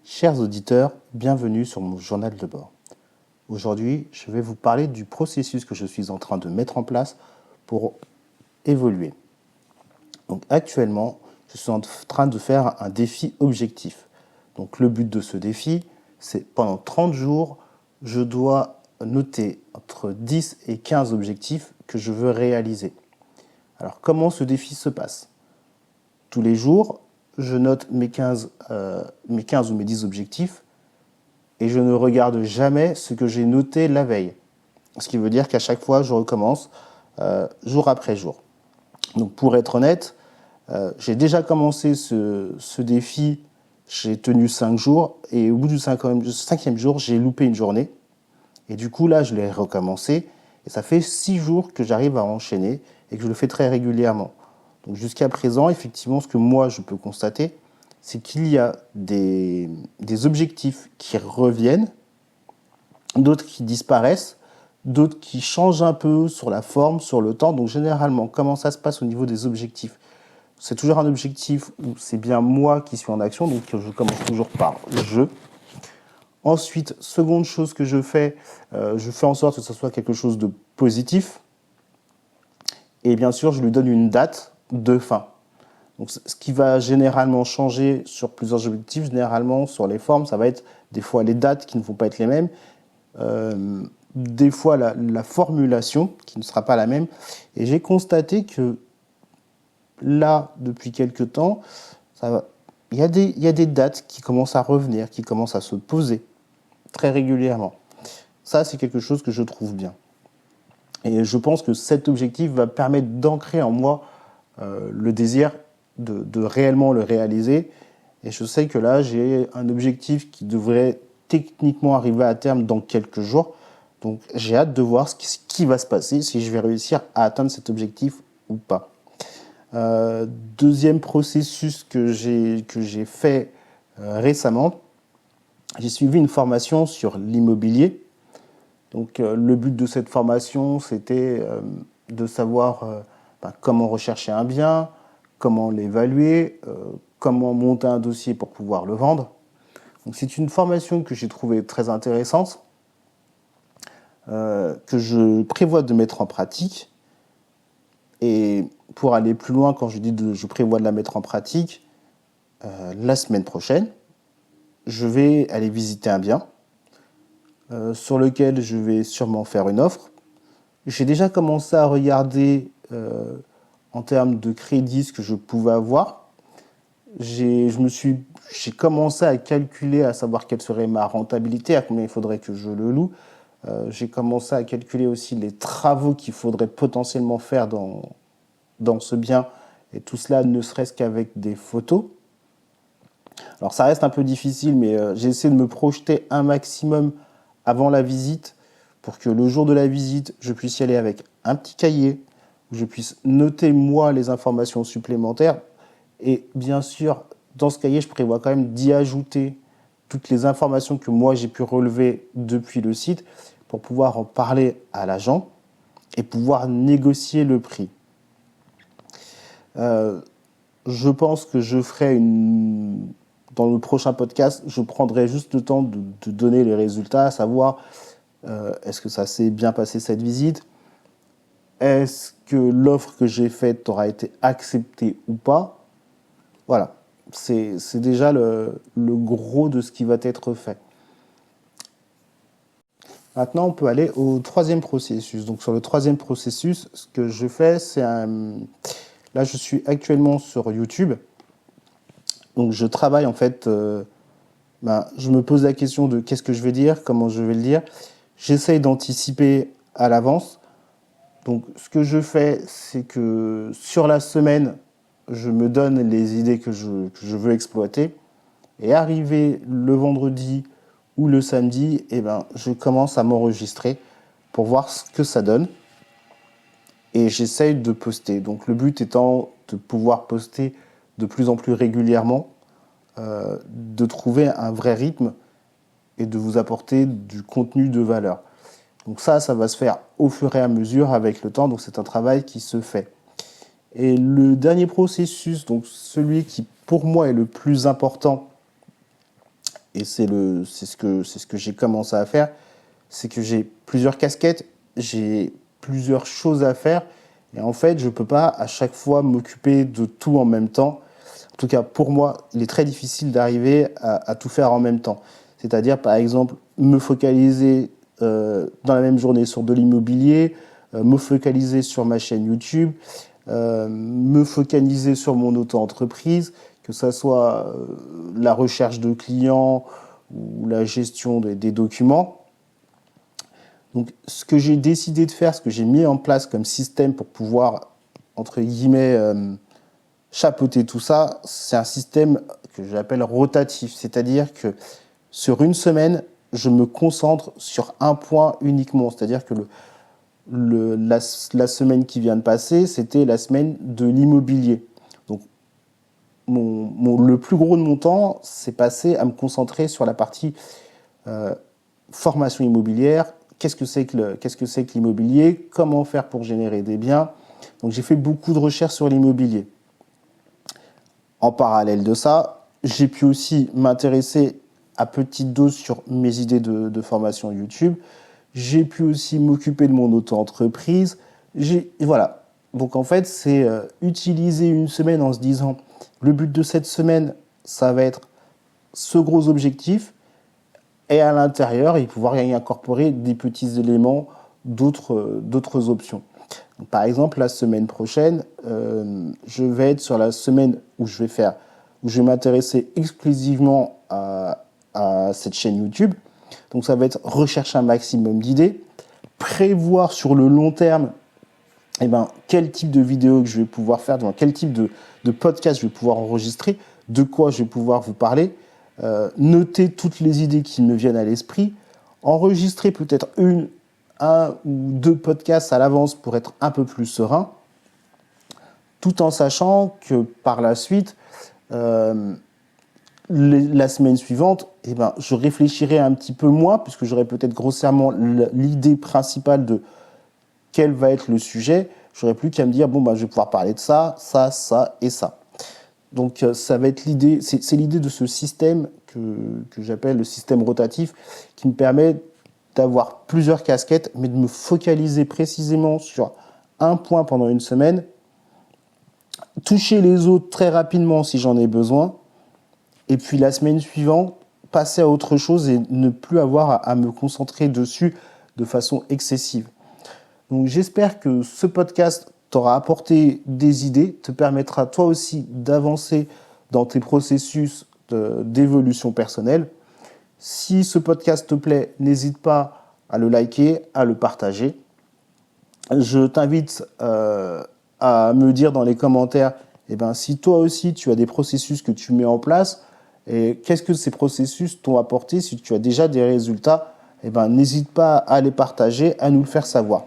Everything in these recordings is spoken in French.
Chers auditeurs, bienvenue sur mon journal de bord. Aujourd'hui, je vais vous parler du processus que je suis en train de mettre en place pour évoluer. Donc actuellement, je suis en train de faire un défi objectif. Donc le but de ce défi, c'est pendant 30 jours, je dois noter entre 10 et 15 objectifs que je veux réaliser. Alors comment ce défi se passe? Tous les jours, je note mes 15 ou mes 10 objectifs et je ne regarde jamais ce que j'ai noté la veille. Ce qui veut dire qu'à chaque fois, je recommence jour après jour. Donc pour être honnête, j'ai déjà commencé ce défi, j'ai tenu 5 jours et au bout du 5e jour, j'ai loupé une journée. Et du coup, là, je l'ai recommencé et ça fait 6 jours que j'arrive à enchaîner et que je le fais très régulièrement. Donc jusqu'à présent, effectivement, ce que moi je peux constater, c'est qu'il y a des objectifs qui reviennent, d'autres qui disparaissent, d'autres qui changent un peu sur la forme, sur le temps. Donc généralement, comment ça se passe au niveau des objectifs? C'est toujours un objectif où c'est bien moi qui suis en action, donc je commence toujours par « je ». Ensuite, seconde chose que je fais en sorte que ce soit quelque chose de positif. Et bien sûr, je lui donne une date de fin. Donc, ce qui va généralement changer sur plusieurs objectifs, généralement sur les formes, ça va être des fois les dates qui ne vont pas être les mêmes, des fois la formulation qui ne sera pas la même. Et j'ai constaté que là, depuis quelques temps, il y a des dates qui commencent à revenir, qui commencent à se poser très régulièrement. Ça, c'est quelque chose que je trouve bien. Et je pense que cet objectif va permettre d'ancrer en moi le désir de réellement le réaliser. Et je sais que là, j'ai un objectif qui devrait techniquement arriver à terme dans quelques jours. Donc, j'ai hâte de voir ce qui va se passer, si je vais réussir à atteindre cet objectif ou pas. Deuxième processus que j'ai fait récemment, j'ai suivi une formation sur l'immobilier. Donc, le but de cette formation, c'était de savoir comment rechercher un bien, comment l'évaluer, comment monter un dossier pour pouvoir le vendre. Donc, c'est une formation que j'ai trouvée très intéressante, que je prévois de mettre en pratique. Et pour aller plus loin, quand je dis je prévois de la mettre en pratique, la semaine prochaine, je vais aller visiter un bien sur lequel je vais sûrement faire une offre. J'ai déjà commencé à regarder en termes de crédit ce que je pouvais avoir. J'ai commencé à calculer, à savoir quelle serait ma rentabilité, à combien il faudrait que je le loue. J'ai commencé à calculer aussi les travaux qu'il faudrait potentiellement faire dans ce bien, et tout cela ne serait-ce qu'avec des photos. Alors ça reste un peu difficile, mais j'ai essayé de me projeter un maximum avant la visite pour que le jour de la visite, je puisse y aller avec un petit cahier où je puisse noter moi les informations supplémentaires. Et bien sûr, dans ce cahier, je prévois quand même d'y ajouter toutes les informations que moi j'ai pu relever depuis le site pour pouvoir en parler à l'agent et pouvoir négocier le prix. Je pense que je ferai dans le prochain podcast, je prendrai juste le temps de donner les résultats, à savoir est-ce que ça s'est bien passé cette visite, est-ce que l'offre que j'ai faite aura été acceptée ou pas. Voilà, c'est déjà le gros de ce qui va être fait. Maintenant, on peut aller au troisième processus. Donc sur le troisième processus, ce que je fais, c'est là, je suis actuellement sur YouTube. Donc je travaille en fait, je me pose la question de qu'est-ce que je vais dire, comment je vais le dire. J'essaye d'anticiper à l'avance. Donc ce que je fais, c'est que sur la semaine, je me donne les idées que je veux exploiter. Et arrivé le vendredi ou le samedi, je commence à m'enregistrer pour voir ce que ça donne. Et j'essaye de poster. Donc le but étant de pouvoir poster de plus en plus régulièrement, de trouver un vrai rythme et de vous apporter du contenu de valeur. Donc ça va se faire au fur et à mesure avec le temps, donc c'est un travail qui se fait. Et le dernier processus, donc celui qui pour moi est le plus important et c'est ce que j'ai commencé à faire, c'est que j'ai plusieurs casquettes, j'ai plusieurs choses à faire, et en fait, je ne peux pas à chaque fois m'occuper de tout en même temps. En tout cas, pour moi, il est très difficile d'arriver à tout faire en même temps. C'est-à-dire, par exemple, me focaliser dans la même journée sur de l'immobilier, me focaliser sur ma chaîne YouTube, me focaliser sur mon auto-entreprise, que ça soit la recherche de clients ou la gestion des documents. Donc, ce que j'ai décidé de faire, ce que j'ai mis en place comme système pour pouvoir, entre guillemets, chapeauter tout ça, c'est un système que j'appelle rotatif. C'est-à-dire que sur une semaine, je me concentre sur un point uniquement. C'est-à-dire que la semaine qui vient de passer, c'était la semaine de l'immobilier. Donc, le plus gros de mon temps, c'est passé à me concentrer sur la partie formation immobilière. Qu'est-ce que c'est que l'immobilier? Comment faire pour générer des biens? Donc, j'ai fait beaucoup de recherches sur l'immobilier. En parallèle de ça, j'ai pu aussi m'intéresser à petite dose sur mes idées de formation YouTube. J'ai pu aussi m'occuper de mon auto-entreprise. Voilà. Donc en fait, c'est utiliser une semaine en se disant, le but de cette semaine, ça va être ce gros objectif, et à l'intérieur, et pouvoir y incorporer des petits éléments d'autres options. Donc, par exemple, la semaine prochaine, je vais être sur la semaine où je vais m'intéresser exclusivement à cette chaîne YouTube. Donc ça va être rechercher un maximum d'idées, prévoir sur le long terme quel type de vidéo que je vais pouvoir faire, quel type de podcast je vais pouvoir enregistrer, de quoi je vais pouvoir vous parler, noter toutes les idées qui me viennent à l'esprit, enregistrer peut-être un ou deux podcasts à l'avance pour être un peu plus serein, tout en sachant que par la suite, la semaine suivante, je réfléchirai un petit peu moins, puisque j'aurai peut-être grossièrement l'idée principale de quel va être le sujet. J'aurai plus qu'à me dire, je vais pouvoir parler de ça, ça, ça et ça. Donc, ça va être l'idée, c'est l'idée de ce système que j'appelle le système rotatif, qui me permet d'avoir plusieurs casquettes, mais de me focaliser précisément sur un point pendant une semaine, toucher les autres très rapidement si j'en ai besoin, et puis la semaine suivante, passer à autre chose et ne plus avoir à me concentrer dessus de façon excessive. Donc j'espère que ce podcast t'aura apporté des idées, te permettra toi aussi d'avancer dans tes processus d'évolution personnelle. Si ce podcast te plaît, n'hésite pas à le liker, à le partager. Je t'invite à me dire dans les commentaires si toi aussi tu as des processus que tu mets en place et qu'est-ce que ces processus t'ont apporté. Si tu as déjà des résultats, n'hésite pas à les partager, à nous le faire savoir.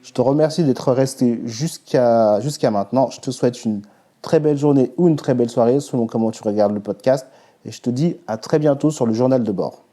Je te remercie d'être resté jusqu'à maintenant. Je te souhaite une très belle journée ou une très belle soirée selon comment tu regardes le podcast. Et je te dis à très bientôt sur le journal de bord.